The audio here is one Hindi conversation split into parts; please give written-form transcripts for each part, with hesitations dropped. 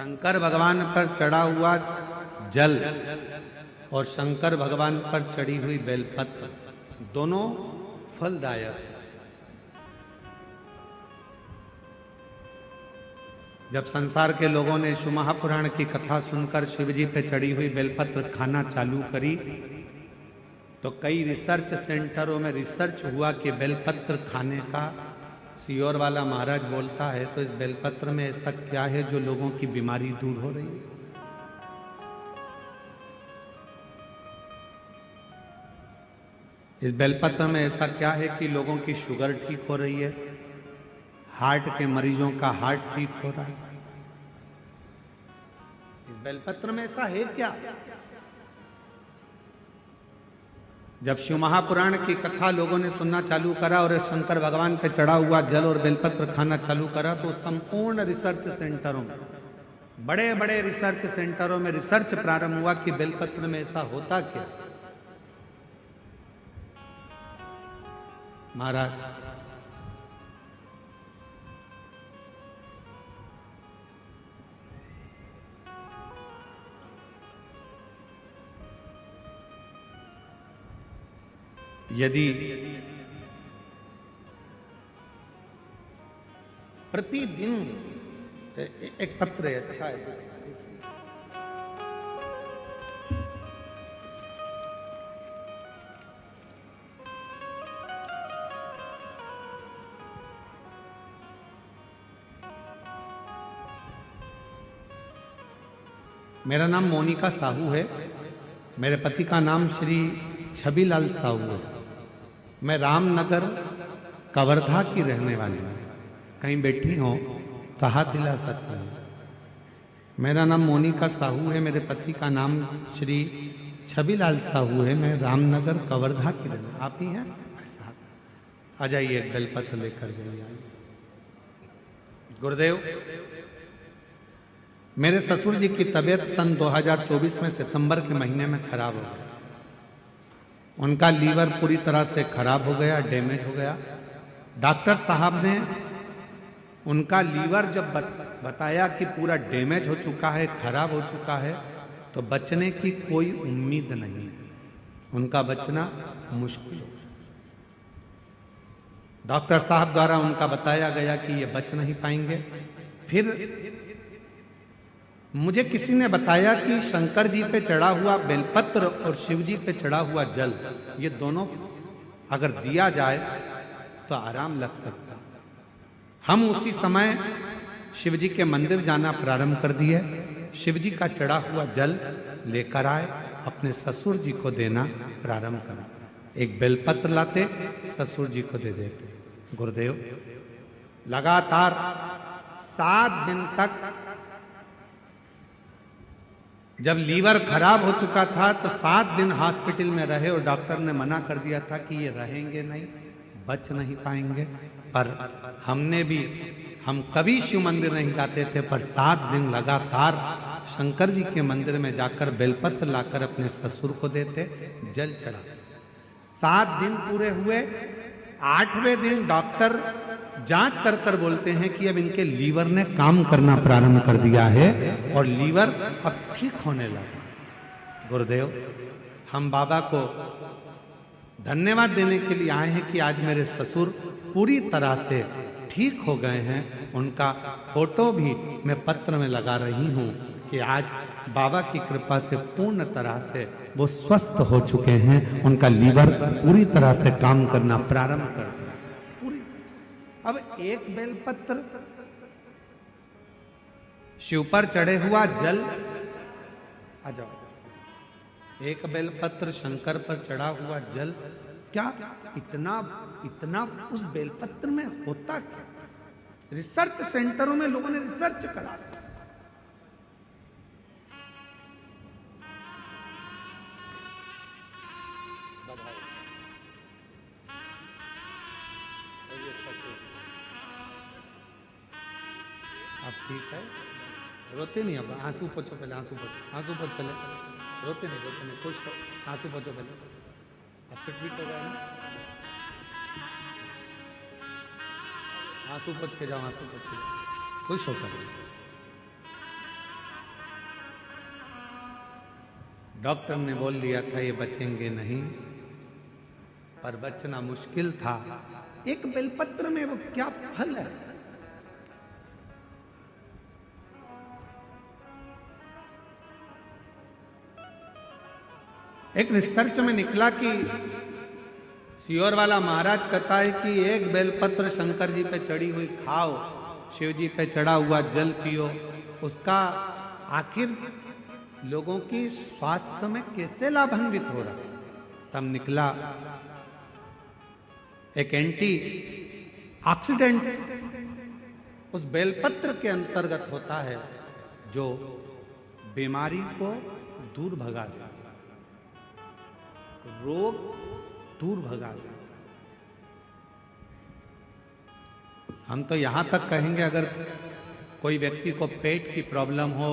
शंकर भगवान पर चढ़ा हुआ जल और शंकर भगवान पर चढ़ी हुई बेलपत्र दोनों फलदायक। जब संसार के लोगों ने शिव महापुराण की कथा सुनकर शिवजी पे चढ़ी हुई बेलपत्र खाना चालू करी तो कई रिसर्च सेंटरों में रिसर्च हुआ कि बेलपत्र खाने का सियोर वाला महाराज बोलता है तो इस बेलपत्र में ऐसा क्या है जो लोगों की बीमारी दूर हो रही है। इस बेलपत्र में ऐसा क्या है कि लोगों की शुगर ठीक हो रही है, हार्ट के मरीजों का हार्ट ठीक हो रहा है। इस बेलपत्र में ऐसा है क्या? जब शिव महापुराण की कथा लोगों ने सुनना चालू करा और शंकर भगवान पे चढ़ा हुआ जल और बेलपत्र खाना चालू करा तो संपूर्ण रिसर्च सेंटरों में, बड़े बड़े रिसर्च सेंटरों में रिसर्च प्रारंभ हुआ कि बेलपत्र में ऐसा होता क्या। महाराज यदि प्रतिदिन एक पत्र है, अच्छा है, मेरा नाम मोनिका साहू है, मेरे पति का नाम श्री छबीलाल साहू है। मैं रामनगर कवर्धा की रहने वाली हूँ। कहीं बैठी हो तो हाथ हिला सकते हैं। मेरा नाम मोनिका साहू है, मेरे पति का नाम श्री छबीलाल साहू है। मैं रामनगर कवर्धा की रहने, आप ही हैं? आ जाइए, एक बेलपत्र लेकर जाइए। गुरुदेव, मेरे ससुर जी की तबीयत सन 2024 में सितंबर के महीने में खराब हो गई। उनका लीवर पूरी तरह से खराब हो गया, डैमेज हो गया। डॉक्टर साहब ने उनका लीवर जब बताया कि पूरा डैमेज हो चुका है, खराब हो चुका है, तो बचने की कोई उम्मीद नहीं है, उनका बचना मुश्किल है। डॉक्टर साहब द्वारा उनका बताया गया कि ये बच नहीं पाएंगे। फिर मुझे किसी ने बताया कि शंकर जी पे चढ़ा हुआ बेलपत्र और शिव जी पे चढ़ा हुआ जल, ये दोनों अगर दिया जाए तो आराम लग सकता। हम उसी समय शिव जी के मंदिर जाना प्रारंभ कर दिए। शिव जी का चढ़ा हुआ जल लेकर आए, अपने ससुर जी को देना प्रारंभ करा। एक बेलपत्र लाते, ससुर जी को दे देते। गुरुदेव, लगातार 7 दिन तक, जब लीवर खराब हो चुका था तो 7 दिन हॉस्पिटल में रहे और डॉक्टर ने मना कर दिया था कि ये रहेंगे नहीं, बच नहीं पाएंगे। पर हम कभी शिव मंदिर नहीं जाते थे, पर 7 दिन लगातार शंकर जी के मंदिर में जाकर बेलपत्र लाकर अपने ससुर को देते, जल चढ़ा। 7 दिन पूरे हुए। 8वें दिन डॉक्टर जांच कर कर बोलते हैं कि अब इनके लीवर ने काम करना प्रारंभ कर दिया है और लीवर अब ठीक होने लगा। गुरुदेव, हम बाबा को धन्यवाद देने के लिए आए हैं कि आज मेरे ससुर पूरी तरह से ठीक हो गए हैं। उनका फोटो भी मैं पत्र में लगा रही हूं कि आज बाबा की कृपा से पूर्ण तरह से वो स्वस्थ हो चुके हैं। उनका लीवर पूरी तरह से काम करना प्रारंभ कर दिया। अब एक बेलपत्र, शिव पर चढ़े हुआ जल, आ जाओ, एक बेलपत्र शंकर पर चढ़ा हुआ जल, क्या इतना उस बेलपत्र में होता क्या? रिसर्च सेंटरों में लोगों ने रिसर्च करा। आप ठीक है? रोते नहीं, अब आंसू पोछो पहले, आंसू पोछो पहले। रोते नहीं, खुश हो, आंसू पोछो पहले। अब तो ठीक हो गया ना? आंसू पोछ के जाओ, आंसू पोछ के जाओ, खुश होकर। डॉक्टर ने बोल दिया था ये बचेंगे नहीं, पर बचना मुश्किल था। एक बेलपत्र में वो क्या फल है? एक रिसर्च में निकला कि सियोर वाला महाराज कहता है कि एक बेलपत्र शंकर जी पे चढ़ी हुई खाओ, शिव जी पे चढ़ा हुआ जल पियो, उसका आखिर लोगों की स्वास्थ्य में कैसे लाभान्वित हो रहा। तब निकला एक एंटी ऑक्सीडेंट उस बेलपत्र के अंतर्गत होता है जो बीमारी को दूर भगा देता, रोग दूर भगा देता। हम तो यहां तक कहेंगे अगर कोई व्यक्ति को पेट की प्रॉब्लम हो,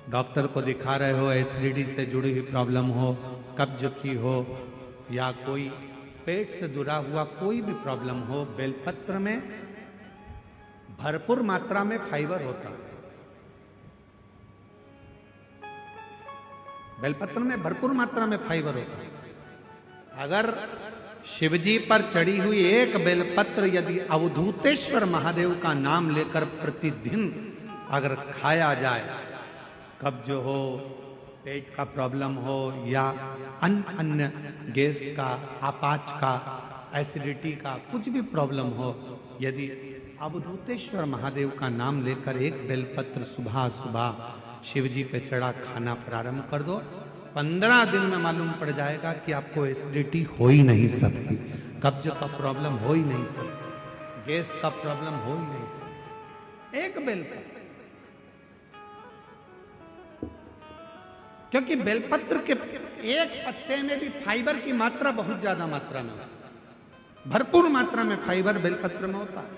डॉक्टर को दिखा रहे हो, एसिडिटी से जुड़ी हुई प्रॉब्लम हो, कब्ज की हो, या कोई पेट से जुड़ा हुआ कोई भी प्रॉब्लम हो, बेलपत्र में भरपूर मात्रा में फाइबर होता है। बेलपत्र में भरपूर मात्रा में फाइबर होता है। अगर शिवजी पर चढ़ी हुई एक बेलपत्र यदि अवधूतेश्वर महादेव का नाम लेकर प्रतिदिन अगर खाया जाए, कब्ज हो, पेट का प्रॉब्लम हो, या अन्य गैस का, आपाच का, एसिडिटी का कुछ भी प्रॉब्लम हो, यदि अवधूतेश्वर महादेव का नाम लेकर एक बेलपत्र सुबह सुबह शिवजी पे चढ़ा खाना प्रारंभ कर दो, 15 दिन में मालूम पड़ जाएगा कि आपको एसिडिटी हो ही नहीं सकती, कब्ज का प्रॉब्लम हो ही नहीं सकती, गैस का प्रॉब्लम हो ही नहीं सकती। एक बेलपत्र, क्योंकि बेलपत्र के एक पत्ते में भी फाइबर की मात्रा बहुत ज्यादा मात्रा में होती है, भरपूर मात्रा में फाइबर बेलपत्र में होता है।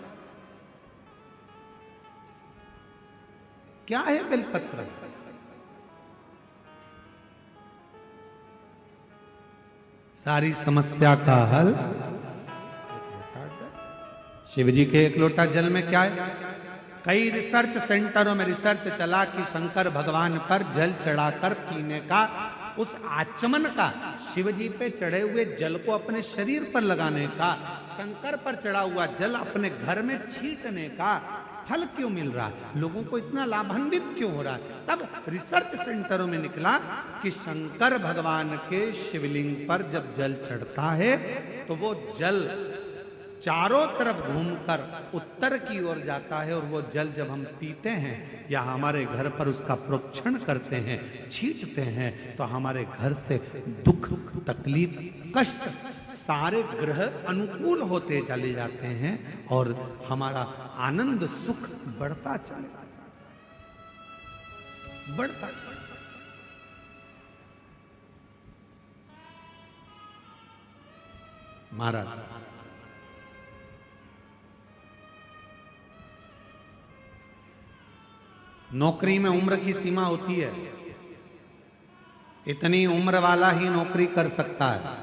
क्या है बेलपत्र? सारी समस्या का हल शिवजी के एक लोटा जल में क्या है? कई रिसर्च सेंटरों में रिसर्च चला कि शंकर भगवान पर जल चढ़ाकर पीने का, उस आचमन का, शिवजी पे चढ़े हुए जल को अपने शरीर पर लगाने का, शंकर पर चढ़ा हुआ जल अपने घर में छींटने का फल क्यों मिल रहा है, लोगों को इतना लाभान्वित क्यों हो रहा है? तब रिसर्च सेंटरों में निकला कि शंकर भगवान के शिवलिंग पर जब जल चढ़ता है तो वो जल चारों तरफ घूमकर उत्तर की ओर जाता है, और वो जल जब हम पीते हैं या हमारे घर पर उसका प्रोक्षण करते हैं, छींटते हैं, तो हमारे घर से दुख, तकलीफ, कष्ट सारे ग्रह अनुकूल होते चले जाते हैं और हमारा आनंद सुख बढ़ता चले जाता है, बढ़ता चले जाता है। महाराज नौकरी में उम्र की सीमा होती है, इतनी उम्र वाला ही नौकरी कर सकता है।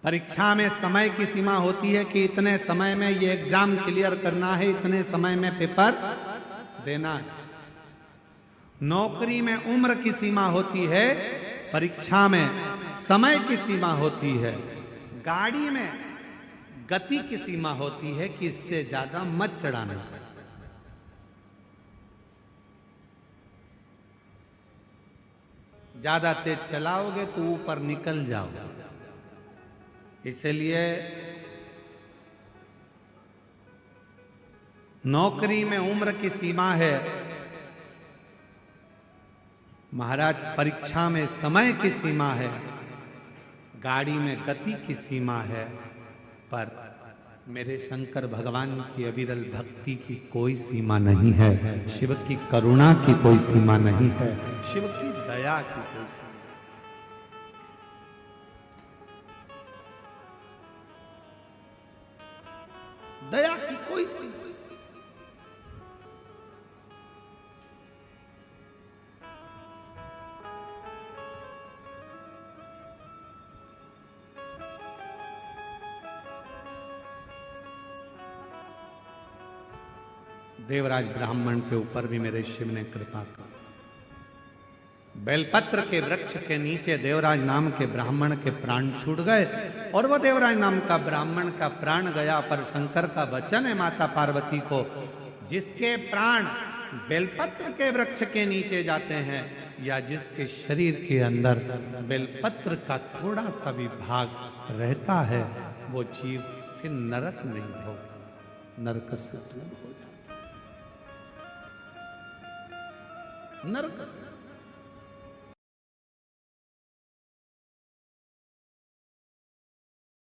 परीक्षा में समय की सीमा होती है कि इतने समय में ये एग्जाम क्लियर करना है, इतने समय में पेपर देना है। नौकरी में उम्र की सीमा होती है, परीक्षा में समय की सीमा होती है, गाड़ी में गति की सीमा होती है कि इससे ज्यादा मत चढ़ाना। ज्यादा तेज चलाओगे तो ऊपर निकल जाओगे। इसलिए नौकरी में उम्र की सीमा है, महाराज परीक्षा में समय की सीमा है, गाड़ी में गति की सीमा है, पर मेरे शंकर भगवान की अविरल भक्ति की कोई सीमा नहीं है, शिव की करुणा की कोई सीमा नहीं है, शिव की दया की कोई सीमा। दया की कोई सीमा। देवराज ब्राह्मण के ऊपर भी मेरे शिव ने कृपा की। बेलपत्र के वृक्ष के नीचे देवराज नाम के ब्राह्मण के प्राण छूट गए और वो देवराज नाम का ब्राह्मण का प्राण गया। पर शंकर का वचन है माता पार्वती को, जिसके प्राण बेलपत्र के वृक्ष के नीचे जाते हैं या जिसके शरीर के अंदर बेलपत्र का थोड़ा सा भी भाग रहता है, वो जीव फिर नरक नहीं भोग, नरक से दूर हो जाता, नरक से